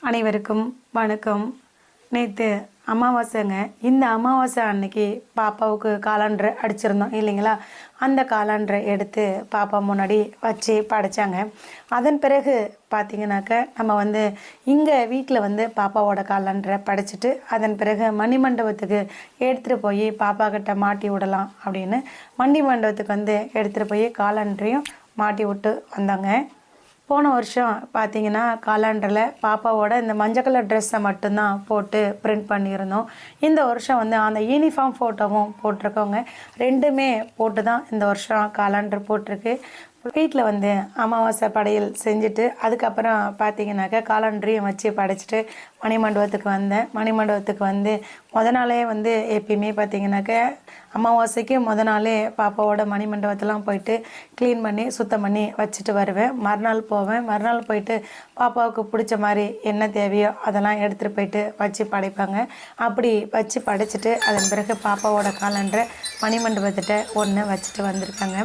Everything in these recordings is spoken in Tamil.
அனைவருக்கும் வணக்கம். நேற்று அமாவாசைங்க. இந்த அமாவாசை அன்னைக்கு பாப்பாவுக்கு காலாண்டரை அடிச்சிருந்தோம் இல்லைங்களா? அந்த காலாண்டரை எடுத்து பாப்பா முன்னாடி வச்சு படைச்சாங்க. அதன் பிறகு பார்த்திங்கனாக்க நம்ம இங்கே வீட்டில் பாப்பாவோட காலாண்டரை படைச்சிட்டு அதன் பிறகு மணிமண்டபத்துக்கு எடுத்துகிட்டு போய் பாப்பா கிட்ட மாட்டி விடலாம் அப்படின்னு மணிமண்டபத்துக்கு எடுத்துகிட்டு போய் காலாண்டரையும் மாட்டி விட்டு வந்தாங்க. போன வருஷம் பார்த்திங்கன்னா காலாண்டரில் பாப்பாவோட இந்த மஞ்சள் கலர் ட்ரெஸ்ஸை மட்டும்தான் போட்டு பிரிண்ட் பண்ணியிருந்தோம். இந்த வருஷம் அந்த யூனிஃபார்ம் ஃபோட்டோவும் போட்டிருக்கோங்க. ரெண்டுமே போட்டு தான் இந்த வருஷம் காலாண்டர் போட்டிருக்கு. வீட்டில் அமாவாசை படையல் செஞ்சுட்டு அதுக்கப்புறம் பார்த்திங்கனாக்கா காலாண்டரையும் வச்சு படைச்சிட்டு மணிமண்டபத்துக்கு வந்தேன். மணிமண்டபத்துக்கு முத நாளே எப்பயுமே பார்த்திங்கனாக்க அமாவாசைக்கு முத நாளே பாப்பாவோட மணிமண்டபத்தெல்லாம் போயிட்டு க்ளீன் பண்ணி சுத்தம் பண்ணி வச்சுட்டு வருவேன். மறுநாள் போவேன். மறுநாள் போயிட்டு பாப்பாவுக்கு பிடிச்ச மாதிரி என்ன தேவையோ அதெல்லாம் எடுத்துகிட்டு போயிட்டு வச்சு படைப்பாங்க. அப்படி வச்சு படைச்சிட்டு அதன் பிறகு பாப்பாவோட காலாண்டரை மணிமண்டபத்திட்ட ஒன்று வச்சுட்டு வந்திருக்காங்க.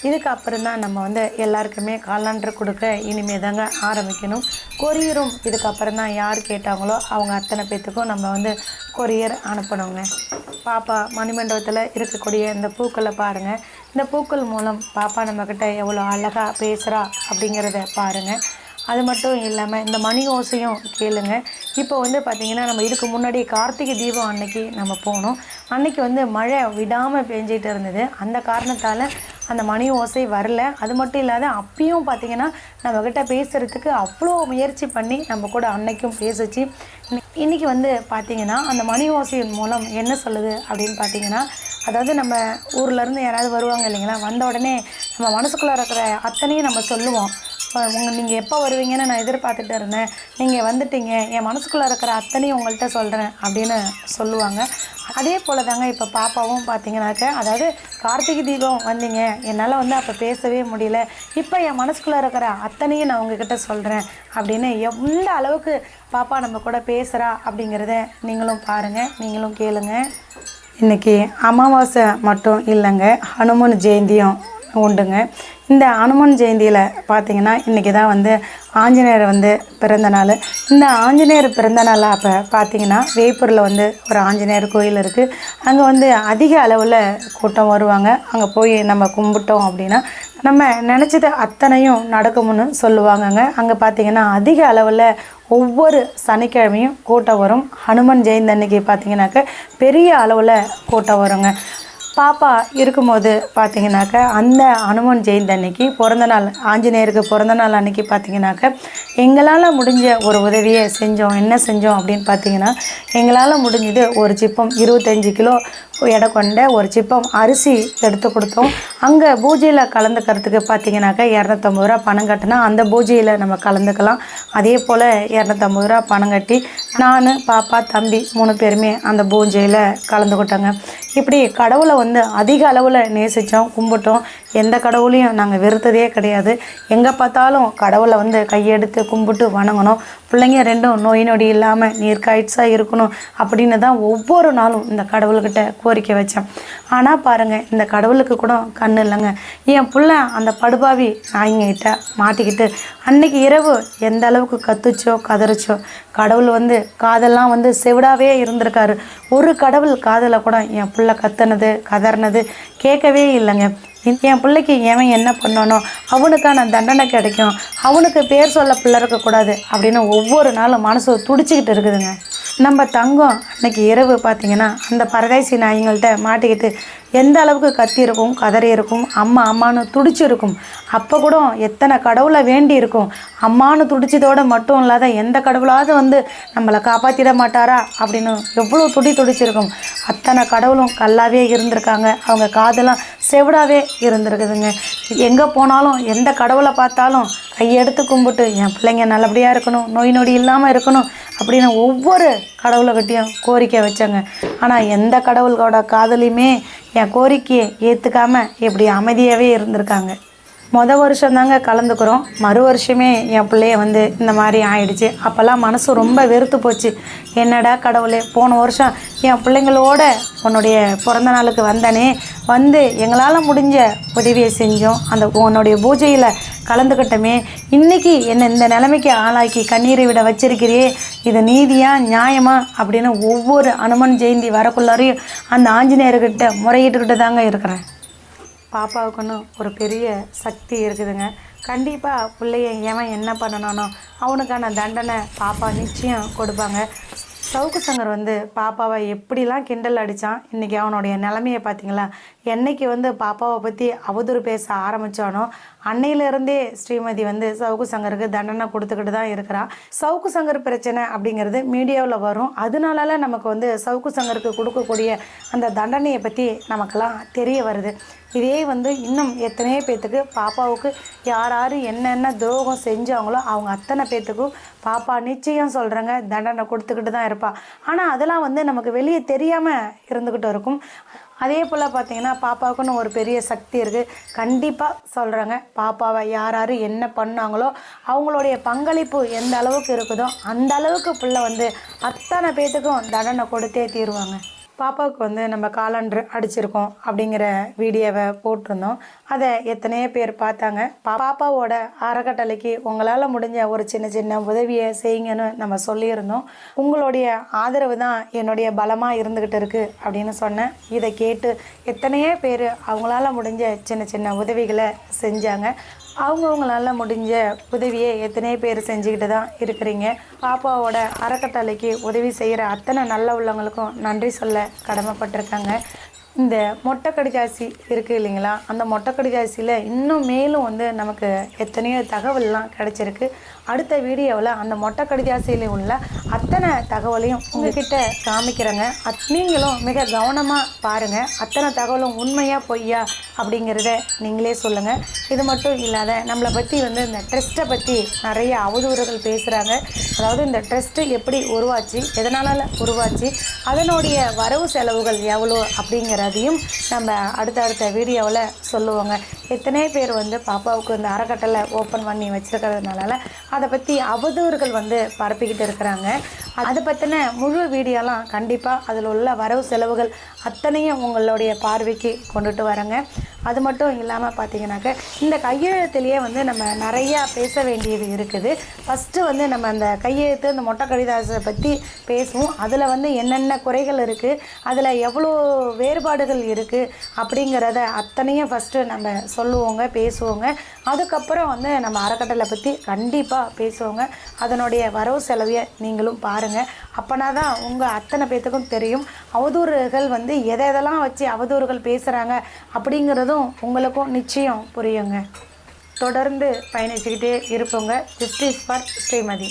இதுக்கப்புறம் தான் நம்ம எல்லாருக்குமே காலாண்டர் கொடுக்க இனிமே தாங்க ஆரம்பிக்கணும். கொரியரும் இதுக்கப்புறம் தான் யார் கேட்டாங்களோ அவங்க அத்தனை பேத்துக்கும் நம்ம கொரியர் அனுப்பணுங்க. பாப்பா மணிமண்டபத்தில் இருக்கக்கூடிய இந்த பூக்களை பாருங்கள். இந்த பூக்கள் மூலம் பாப்பா நம்மக்கிட்ட எவ்வளோ அழகாக பேசுகிறா அப்படிங்கிறத பாருங்கள். அது மட்டும் இல்லாமல் இந்த மணி ஓசையும் கேளுங்க. இப்போ பார்த்திங்கன்னா நம்ம இதுக்கு முன்னாடி கார்த்திகை தீபம் அன்னைக்கு நம்ம போனோம். அன்னைக்கு மழை விடாமல் பெஞ்சிட்டு இருந்தது. அந்த காரணத்தால் அந்த மணி ஓசை வரல. அது மட்டும் இல்லாத அப்பயும் பார்த்திங்கன்னா நம்மக்கிட்ட பேசுகிறதுக்கு அவ்வளோ முயற்சி பண்ணி நம்ம கூட அன்னைக்கும் பேசிச்சு. இன்றைக்கி பார்த்திங்கன்னா அந்த மணி ஓசையின் மூலம் என்ன சொல்லுது அப்படின்னு பார்த்திங்கன்னா, அதாவது நம்ம ஊர்லேருந்து யாராவது வருவாங்க இல்லைங்களா? வந்த உடனே நம்ம மனசுக்குள்ளே இருக்கிற அத்தனையும் நம்ம சொல்லுவோம். நீங்கள் எப்போ வருவீங்கன்னு நான் எதிர்பார்த்துட்டு இருந்தேன், நீங்கள் வந்துட்டீங்க, என் மனசுக்குள்ளே இருக்கிற அத்தனையும் உங்கள்கிட்ட சொல்கிறேன் அப்படின்னு சொல்லுவாங்க. அதே போல் தாங்க இப்போ பாப்பாவும் பார்த்திங்கனாக்க, அதாவது கார்த்திகை தீபம் வந்தீங்க, என்னால் அப்போ பேசவே முடியல, இப்போ என் மனசுக்குள்ளே இருக்கிற அத்தனையும் நான் உங்ககிட்ட சொல்கிறேன் அப்படின்னு எந்த அளவுக்கு பாப்பா நம்ம கூட பேசுகிறா அப்படிங்கிறத நீங்களும் பாருங்கள், நீங்களும் கேளுங்க. இன்றைக்கி அமாவாசை மட்டும் இல்லைங்க, ஹனுமன் ஜெயந்தியும் உண்டுங்க. இந்த ஹனுமன் ஜெயந்தியில் பார்த்திங்கன்னா இன்றைக்கி தான் ஆஞ்சநேயர் பிறந்த நாள். இந்த ஆஞ்சநேயர் பிறந்த நாள் அப்போ பார்த்திங்கன்னா வேப்பூரில் ஒரு ஆஞ்சநேயர் கோயில் இருக்குது. அங்கே அதிக அளவில் கூட்டம் வருவாங்க. அங்கே போய் நம்ம கும்பிட்டோம் அப்படின்னா நம்ம நினச்சது அத்தனையும் நடக்கும்னு சொல்லுவாங்கங்க. அங்கே பார்த்திங்கன்னா அதிக அளவில் ஒவ்வொரு சனிக்கிழமையும் கூட்டம் வரும். ஹனுமன் ஜெயந்தி அன்னைக்கு பார்த்திங்கனாக்க பெரிய அளவில் கூட்டம் வருங்க. பாப்பா இருக்கும்போது பார்த்திங்கனாக்க அந்த ஹனுமன் ஜெயந்தி அன்னைக்கு பிறந்தநாள், ஆஞ்சநேயருக்கு பிறந்தநாள் அன்னைக்கு பார்த்திங்கனாக்க எங்களால் முடிஞ்ச ஒரு உதவியை செஞ்சோம். என்ன செஞ்சோம் அப்படின்னு பார்த்திங்கன்னா, எங்களால் முடிஞ்சது ஒரு சிப்பம் 25 கிலோ எடை கொண்ட ஒரு சிப்பம் அரிசி எடுத்து கொடுத்தோம். அங்கே பூஜையில் கலந்துக்கிறதுக்கு பார்த்திங்கனாக்கா 250 ரூபா பணம் கட்டினா அந்த பூஜையில் நம்ம கலந்துக்கலாம். அதே போல் 250 ரூபா பணம் கட்டி நான், பாப்பா, தம்பி 3 பேருமே அந்த பூஜையில் கலந்துக்கிட்டோங்க. இப்படி கடவுளை அதிக அளவில் நேசித்தோம், கும்பிட்டோம். எந்த கடவுளையும் நாங்கள் வெறுத்ததே கிடையாது. எங்கே பார்த்தாலும் கடவுளை கையெடுத்து கும்பிட்டு வணங்கணும். பிள்ளைங்க ரெண்டும் நோய் நொடி இல்லாமல் நீர்க்காய்ச்சாக இருக்கணும் அப்படின்னு தான் ஒவ்வொரு நாளும் இந்த கடவுள்கிட்ட கோரிக்கை வச்சேன். ஆனால் பாருங்கள், இந்த கடவுளுக்கு கூட கண்ணு இல்லைங்க. என் பிள்ளை அந்த படுபாவி நாய்ங்கிட்ட மாட்டிக்கிட்டு அன்னைக்கு இரவு எந்த அளவுக்கு கத்துச்சோ கதறிச்சோ. கடவுள் காதெல்லாம் செவிடாவே இருந்திருக்காரு. ஒரு கடவுள் காதலை கூட என் பிள்ளை கத்துனது கதறினது கேட்கவே இல்லைங்க. என் பிள்ளைக்கு எவன் என்ன பண்ணணும், அவனுக்கான தண்டனை கிடைக்கும், அவனுக்கு பேர் சொல்ல பிள்ளை இருக்கக்கூடாது அப்படின்னு ஒவ்வொரு நாளும் மனசு துடிச்சிக்கிட்டு இருக்குதுங்க. நம்ம தங்கம் அன்னைக்கு இரவு பார்த்திங்கன்னா அந்த பரதேசி நாய்ங்கள்கிட்ட மாட்டிக்கிட்டு எந்த அளவுக்கு கத்தி இருக்கும், கதறி இருக்கும், அம்மா அம்மானு துடிச்சிருக்கும். அப்போ கூட எத்தனை கடவுளை வேண்டி இருக்கும். அம்மானு துடிச்சதோடு மட்டும் இல்லாத எந்த கடவுளாவது நம்மளை காப்பாற்றிட மாட்டாரா அப்படின்னு எவ்வளோ துடிச்சிருக்கும். அத்தனை கடவுளும் கல்லாவே இருந்திருக்காங்க. அவங்க காதெல்லாம் செவிடாவே இருந்திருக்குதுங்க. எங்கே போனாலும் எந்த கடவுளை பார்த்தாலும் கையெடுத்து கும்பிட்டு என் பிள்ளைங்க நல்லபடியாக இருக்கணும், நோய் நொடி இல்லாமல் இருக்கணும் அப்படின்னு ஒவ்வொரு கடவுளைக்கிட்டையும் கோரிக்கை வச்சாங்க. ஆனால் எந்த கடவுளோட காதலையுமே என் கோரிக்கையை ஏற்றுக்காமல் இப்படி அமைதியாகவே இருந்திருக்காங்க. வருஷம் தாங்க கலந்துக்கிறோம். மறு வருஷமே என் பிள்ளைய இந்த மாதிரி ஆயிடுச்சு. அப்போல்லாம் மனசு ரொம்ப வெறுத்து போச்சு. என்னடா கடவுளே, போன வருஷம் என் பிள்ளைங்களோட உன்னுடைய பிறந்த நாளுக்கு வந்தனே, எங்களால் முடிஞ்ச உதவியை செஞ்சோம். அந்த உன்னுடைய பூஜையில் கலந்துக்கிட்டமே, இன்றைக்கி என்னை இந்த நிலைமைக்கு ஆளாக்கி கண்ணீரை விட வச்சிருக்கிறியே, இது நீதியா நியாயமா அப்படின்னு ஒவ்வொரு அனுமன் ஜெயந்தி வரக்குள்ளாரையும் அந்த ஆஞ்சநேயர்கிட்ட முறையிட்டுக்கிட்டு தாங்க இருக்கிறேன். பாப்பாவுக்குன்னு ஒரு பெரிய சக்தி இருக்குதுங்க. கண்டிப்பாக பிள்ளைய எவன் என்ன பண்ணனானோ அவனுக்கான தண்டனை பாப்பா நிச்சயம் கொடுப்பாங்க. சவுக்கு சங்கர் பாப்பாவை எப்படிலாம் கிண்டல் அடித்தான். இன்றைக்கி அவனுடைய நிலமையை பார்த்தீங்களா? என்னைக்கு பாப்பாவை பற்றி அவதூறு பேச ஆரம்பித்தானோ அன்னையிலேருந்தே ஸ்ரீமதி சவுக்கு சங்கருக்கு தண்டனை கொடுத்துக்கிட்டு தான் இருக்கிறான். சவுக்கு சங்கர் பிரச்சனை அப்படிங்கிறது மீடியாவில் வரும். அதனால நமக்கு சவுக்கு சங்கருக்கு கொடுக்கக்கூடிய அந்த தண்டனையை பற்றி நமக்கெல்லாம் தெரிய வருது. இதே இன்னும் எத்தனையோ பேர்த்துக்கு பாப்பாவுக்கு யார் யார் என்னென்ன துரோகம் செஞ்சாங்களோ அவங்க அத்தனை பேர்த்துக்கும் பாப்பா நிச்சயம் சொல்கிறாங்க தண்டனை கொடுத்துக்கிட்டு தான் இருப்பாள். ஆனால் அதெல்லாம் நமக்கு வெளியே தெரியாமல் இருந்துக்கிட்டு இருக்கும். அதே போல் பார்த்திங்கன்னா பாப்பாவுக்குன்னு ஒரு பெரிய சக்தி இருக்குது. கண்டிப்பாக சொல்கிறாங்க, பாப்பாவை யார் யார் என்ன பண்ணாங்களோ அவங்களுடைய பங்களிப்பு எந்த அளவுக்கு இருக்குதோ அந்த அளவுக்கு பிள்ளை அத்தனை பேர்த்துக்கும் தண்டனை கொடுத்தே தீருவாங்க. பாப்பாவுக்கு நம்ம காலண்டர் அடிச்சிருக்கோம் அப்படிங்கிற வீடியோவை போட்டிருந்தோம். அதை எத்தனையோ பேர் பார்த்தாங்க. பாப்பாவோட அறக்கட்டளைக்கு உங்களால் முடிஞ்ச ஒரு சின்ன சின்ன உதவியை செய்யுங்கன்னு நம்ம சொல்லியிருந்தோம். உங்களுடைய ஆதரவு தான் என்னுடைய பலமாக இருந்துக்கிட்டு இருக்குது அப்படின்னு சொன்னேன். இதை கேட்டு எத்தனையோ பேர் அவங்களால முடிஞ்ச சின்ன சின்ன உதவிகளை செஞ்சாங்க. அவங்கவுங்களால முடிஞ்ச உதவியை எத்தனையோ பேர் செஞ்சுக்கிட்டு தான் இருக்கிறீங்க. பாப்பாவோட அறக்கட்டளைக்கு உதவி செய்கிற அத்தனை நல்ல உள்ளவங்களுக்கும் நன்றி சொல்ல கடமைப்பட்டிருக்காங்க. இந்த மொட்டை கடிதாசி இருக்குது இல்லைங்களா, அந்த மொட்டை கடிதாசியில் இன்னும் மேலும் நமக்கு எத்தனையோ தகவல்லாம் கிடச்சிருக்கு. அடுத்த வீடியோவில் அந்த மொட்டை கடிதாசியில் உள்ள அத்தனை தகவலையும் உங்ககிட்ட காமிக்கிறேங்க. நீங்களும் மிக கவனமாக பாருங்கள். அத்தனை தகவலும் உண்மையா பொய்யா அப்படிங்கிறத நீங்களே சொல்லுங்கள். இது மட்டும் இல்லாத நம்மளை பற்றி இந்த ட்ரஸ்ட்டை பற்றி நிறைய அவதூறுகள் பேசுகிறாங்க. அதாவது இந்த ட்ரஸ்ட்டு எப்படி உருவாச்சு, எதனால் உருவாச்சு, அதனுடைய வரவு செலவுகள் எவ்வளோ அப்படிங்கிறதையும் நம்ம அடுத்தடுத்த வீடியோவில் சொல்லுவோங்க. எத்தனை பேர் பாப்பாவுக்கு இந்த அறக்கட்டளை ஓப்பன் பண்ணி வச்சுருக்கிறதுனால அதை பற்றி அவதூறுகள் பரப்பிக்கிட்டு இருக்கிறாங்க. அதை பற்றின முழு வீடியோலாம் கண்டிப்பாக அதில் உள்ள வரவு செலவுகள் அத்தனையும் உங்களுடைய பார்வைக்கு கொண்டுட்டு வரேங்க. அது மட்டும் இல்லாமல் பார்த்தீங்கன்னாக்க இந்த கையெழுத்துலேயே நம்ம நிறையா பேச வேண்டியது இருக்குது. ஃபஸ்ட்டு நம்ம அந்த கையெழுத்து இந்த மொட்டை கடிதாசை பற்றி பேசுவோம். அதில் என்னென்ன குறைகள் இருக்குது, அதில் எவ்வளோ வேறுபாடுகள் இருக்குது அப்படிங்கிறத அத்தனையும் ஃபஸ்ட்டு நம்ம சொல்லுவோங்க, பேசுவோங்க. அதுக்கப்புறம் நம்ம அறக்கட்டளை பற்றி கண்டிப்பாக பேசுவோங்க. அதனுடைய வரவு செலவையை நீங்களும் பாருங்கள். அப்போனா தான் உங்கள் அத்தனை பேர்த்துக்கும் தெரியும் அவதூறுகள் எதெல்லாம் வச்சு அவதூறுகள் பேசுகிறாங்க அப்படிங்கிறதும் உங்களுக்கும் நிச்சயம் புரியுங்க. தொடர்ந்து பயணிச்சுக்கிட்டே இருப்போங்க. Justice for Srimathi.